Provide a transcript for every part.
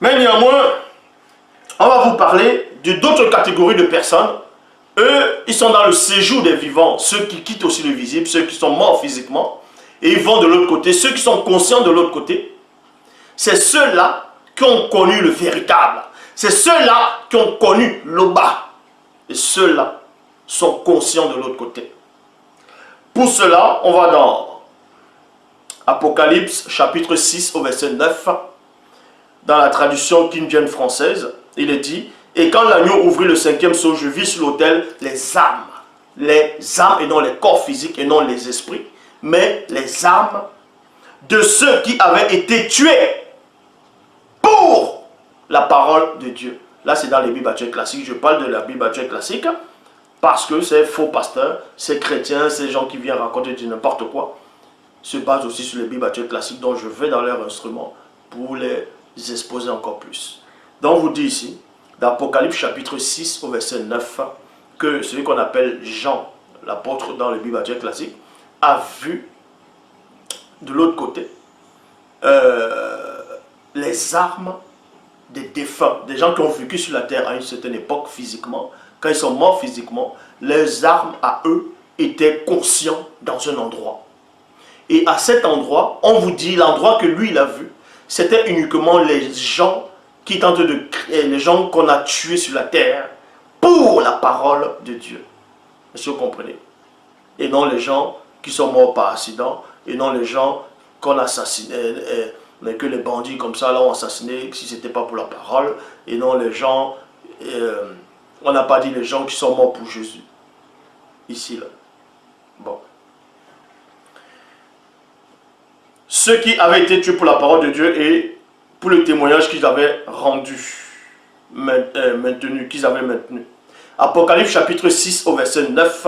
Mais néanmoins, on va vous parler d'autres catégories de personnes. Eux, ils sont dans le séjour des vivants, ceux qui quittent aussi le visible, ceux qui sont morts physiquement, et ils vont de l'autre côté, ceux qui sont conscients de l'autre côté. C'est ceux-là qui ont connu le véritable. C'est ceux-là qui ont connu le bas. Et ceux-là sont conscients de l'autre côté. Pour cela, on va dans Apocalypse chapitre 6 au verset 9. Dans la traduction King James française, il est dit: et quand l'agneau ouvrit le 5e sceau, je vis sur l'autel les âmes et non les corps physiques et non les esprits, mais les âmes de ceux qui avaient été tués pour la parole de Dieu. Là, c'est dans les Bibles actuelles classiques. Je parle de la Bible actuelle classique parce que ces faux pasteurs, ces chrétiens, ces gens qui viennent raconter du n'importe quoi, se basent aussi sur les Bibles actuelles classiques, dont je vais dans leur instrument pour les exposer encore plus. Donc, on vous dit ici, dans Apocalypse chapitre 6 au verset 9, que celui qu'on appelle Jean, l'apôtre dans les Bibles actuelles classiques, a vu de l'autre côté les armes des défunts, des gens qui ont vécu sur la terre à une certaine époque physiquement. Quand ils sont morts physiquement, leurs armes à eux étaient conscients dans un endroit. Et à cet endroit, on vous dit, l'endroit que lui il a vu, c'était uniquement les gens qui tentent de créer, les gens qu'on a tués sur la terre pour la parole de Dieu. Est-ce que vous comprenez? Et non les gens qui sont morts par accident, et non les gens qu'on assassinait, mais que les bandits comme ça là ont assassiné si ce n'était pas pour la parole, et non les gens, on n'a pas dit les gens qui sont morts pour Jésus. Ici là. Bon. Ceux qui avaient été tués pour la parole de Dieu et pour le témoignage qu'ils avaient rendu, qu'ils avaient maintenu. Apocalypse chapitre 6 au verset 9,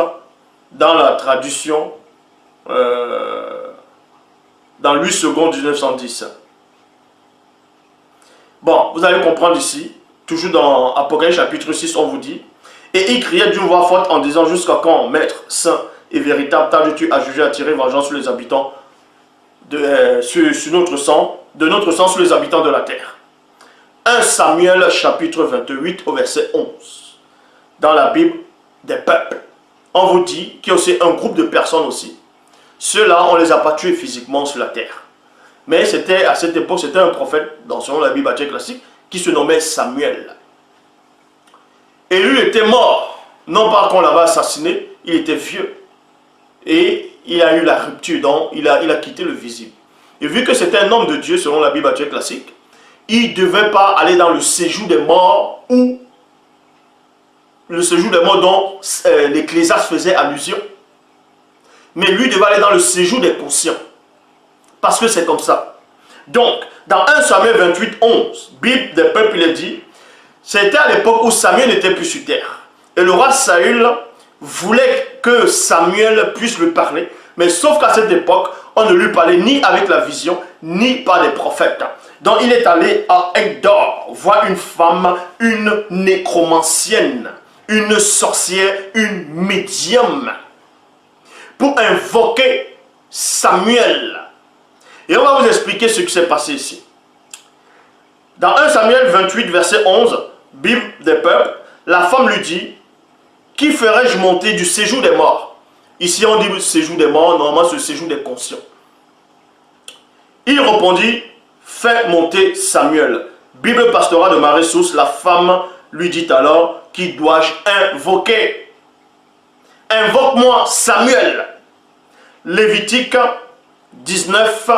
dans la traduction, dans 8 secondes 1910. Bon, vous allez comprendre ici, toujours dans Apocalypse chapitre 6, on vous dit: et il criait d'une voix forte en disant: jusqu'à quand, maître, saint et véritable, tardes-tu à juger, à tirer vengeance sur les habitants sur notre sang, de notre sang sur les habitants de la terre. 1 Samuel chapitre 28 au verset 11. Dans la Bible des peuples, on vous dit qu'il y a aussi un groupe de personnes aussi. Ceux-là, on ne les a pas tués physiquement sur la terre. Mais c'était à cette époque, c'était un prophète, selon la Bible classique, qui se nommait Samuel. Et lui était mort, non pas qu'on l'avait assassiné, il était vieux. Et il a eu la rupture, donc il a quitté le visible. Et vu que c'était un homme de Dieu, selon la Bible classique, il ne devait pas aller dans le séjour des morts, ou le séjour des morts dont l'Ecclésiaste faisait allusion. Mais lui devait aller dans le séjour des conscients. Parce que c'est comme ça. Donc, dans 1 Samuel 28, 11, Bible des peuples, il est dit, c'était à l'époque où Samuel n'était plus sur terre. Et le roi Saül voulait que Samuel puisse lui parler, mais sauf qu'à cette époque, on ne lui parlait ni avec la vision, ni par les prophètes. Donc il est allé à Endor voir une femme, une nécromancienne, une sorcière, une médium, pour invoquer Samuel. Et on va vous expliquer ce qui s'est passé ici. Dans 1 Samuel 28, verset 11, Bible des peuples, la femme lui dit: qui ferais-je monter du séjour des morts? Ici on dit séjour des morts, normalement c'est le séjour des conscients. Il répondit: fais monter Samuel. Bible pastorale de Marie Source, la femme lui dit alors: qui dois-je invoquer? Invoque-moi Samuel. Lévitique 19,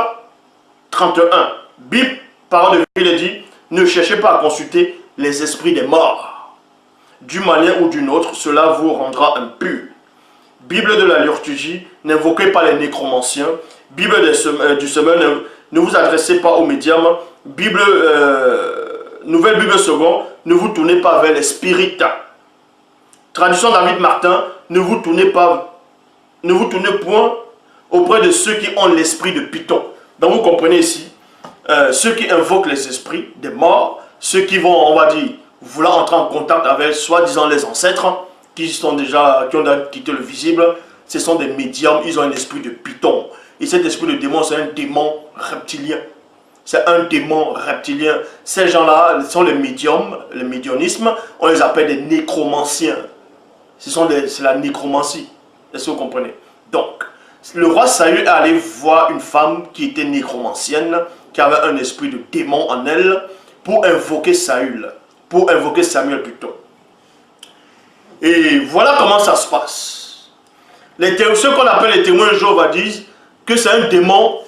31. Bible, parole de Dieu, il dit: ne cherchez pas à consulter les esprits des morts. D'une manière ou d'une autre, cela vous rendra impur. Bible de la liturgie, n'invoquez pas les nécromanciens. Bible du semaine, ne vous adressez pas aux médiums. Bible, nouvelle Bible seconde, ne vous tournez pas vers les spirites. Traduction David Martin, ne vous tournez point auprès de ceux qui ont l'esprit de Python. Donc vous comprenez ici, ceux qui invoquent les esprits des morts, ceux qui vont, on va dire, voulant entrer en contact avec soi-disant les ancêtres, qui ont déjà quitté le visible, ce sont des médiums, ils ont un esprit de Python. Et cet esprit de démon, c'est un démon reptilien. c'est un démon reptilien. Ces gens-là sont les médiums, le médianisme, on les appelle des nécromanciens. C'est la nécromancie. Est-ce que vous comprenez? Donc, le roi Saül est allé voir une femme qui était nécromancienne, qui avait un esprit de démon en elle, pour invoquer Saül, pour invoquer Samuel plutôt. Et voilà comment ça se passe. Ceux qu'on appelle les témoins de Jéhovah disent que c'est un démon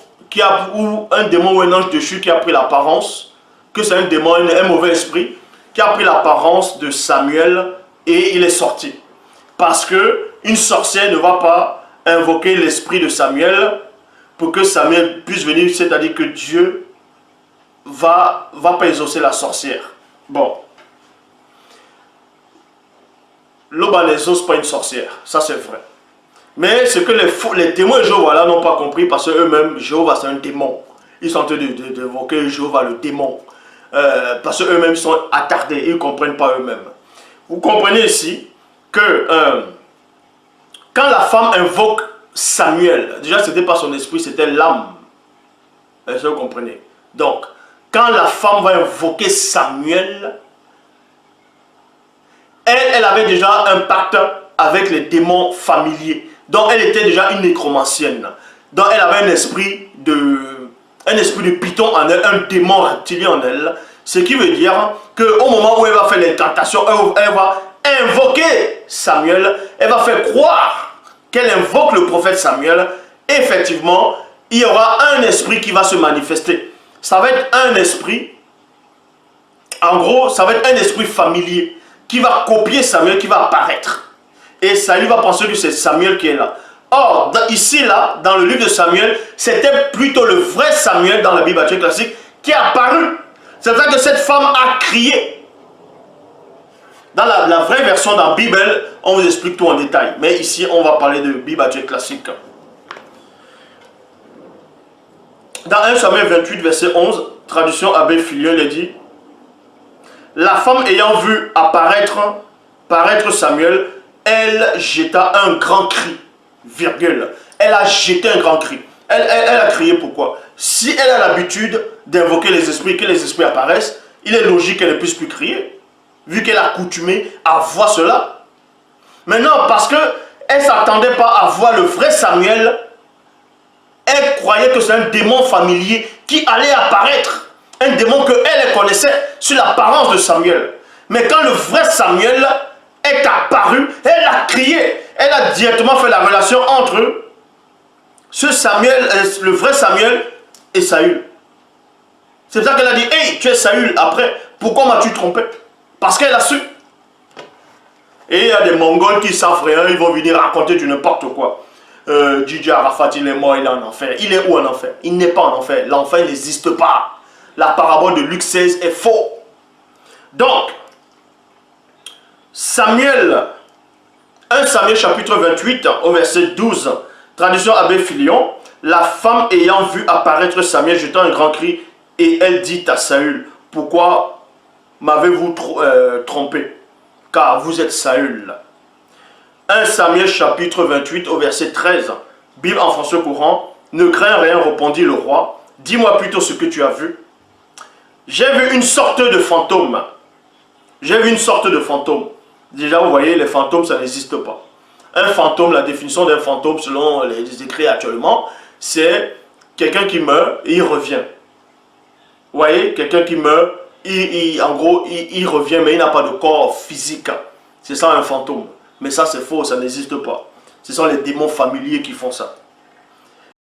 ou un ange déchu qui a pris l'apparence, que c'est un démon, un mauvais esprit, qui a pris l'apparence de Samuel et il est sorti. Parce que une sorcière ne va pas invoquer l'esprit de Samuel pour que Samuel puisse venir, c'est-à-dire que Dieu va pas exaucer la sorcière. Bon. L'Oba n'exauce pas une sorcière, ça c'est vrai. Mais ce que les témoins de Jéhovah là n'ont pas compris, parce qu'eux-mêmes, Jéhovah c'est un démon. Ils sont en train d'évoquer Jéhovah le démon. Parce qu'eux-mêmes sont attardés, ils ne comprennent pas eux-mêmes. Vous comprenez ici que quand la femme invoque Samuel, déjà ce n'était pas son esprit, c'était l'âme. Est-ce que vous comprenez? Donc, quand la femme va invoquer Samuel, elle avait déjà un pacte avec les démons familiers. Donc elle était déjà une nécromancienne. Donc elle avait un esprit de python en elle, un démon reptilien en elle. Ce qui veut dire qu'au moment où elle va faire l'incantation, elle va invoquer Samuel, elle va faire croire qu'elle invoque le prophète Samuel. Et effectivement, il y aura un esprit qui va se manifester. Ça va être un esprit, en gros, ça va être un esprit familier qui va copier Samuel, qui va apparaître. Et Saül va penser que c'est Samuel qui est là. Or, ici, là, dans le livre de Samuel, c'était plutôt le vrai Samuel dans la Bible classique qui est apparu. C'est vrai que cette femme a crié. Dans la vraie version dans la Bible, on vous explique tout en détail. Mais ici, on va parler de Bible classique. Dans 1 Samuel 28, verset 11, traduction Abbé Filion, il dit: la femme ayant vu paraître Samuel, elle jeta un grand cri, virgule. Elle a jeté un grand cri. Elle a crié pourquoi? Si elle a l'habitude d'invoquer les esprits, que les esprits apparaissent, il est logique qu'elle ne puisse plus crier, vu qu'elle a accoutumé à voir cela. Maintenant, parce qu'elle ne s'attendait pas à voir le vrai Samuel, elle croyait que c'est un démon familier qui allait apparaître. Un démon qu'elle connaissait sur l'apparence de Samuel. Mais quand le vrai Samuel est apparu, elle a crié. Elle a directement fait la relation entre ce Samuel, le vrai Samuel et Saül. C'est pour ça qu'elle a dit: hey, tu es Saül. Après, pourquoi m'as-tu trompé? Parce qu'elle a su. Et il y a des Mongols qui savent rien, ils vont venir raconter du n'importe quoi. Didier Arafat, il est mort, il est en enfer. Il est où en enfer? Il n'est pas en enfer. L'enfer n'existe pas. La parabole de Luc 16 est faux. Donc, Samuel, 1 Samuel chapitre 28 au verset 12, traduction Abbé Filion, la femme ayant vu apparaître Samuel jetant un grand cri, et elle dit à Saül: pourquoi m'avez-vous trompé? Car vous êtes Saül. 1 Samuel chapitre 28 au verset 13, Bible en français courant: ne crains rien, répondit le roi, dis-moi plutôt ce que tu as vu. J'ai vu une sorte de fantôme. J'ai vu une sorte de fantôme. Déjà, vous voyez, les fantômes, ça n'existe pas. Un fantôme, la définition d'un fantôme, selon les écrits actuellement, c'est quelqu'un qui meurt et il revient. Vous voyez, quelqu'un qui meurt, en gros, il revient, mais il n'a pas de corps physique. C'est ça un fantôme. Mais ça, c'est faux, ça n'existe pas. Ce sont les démons familiers qui font ça.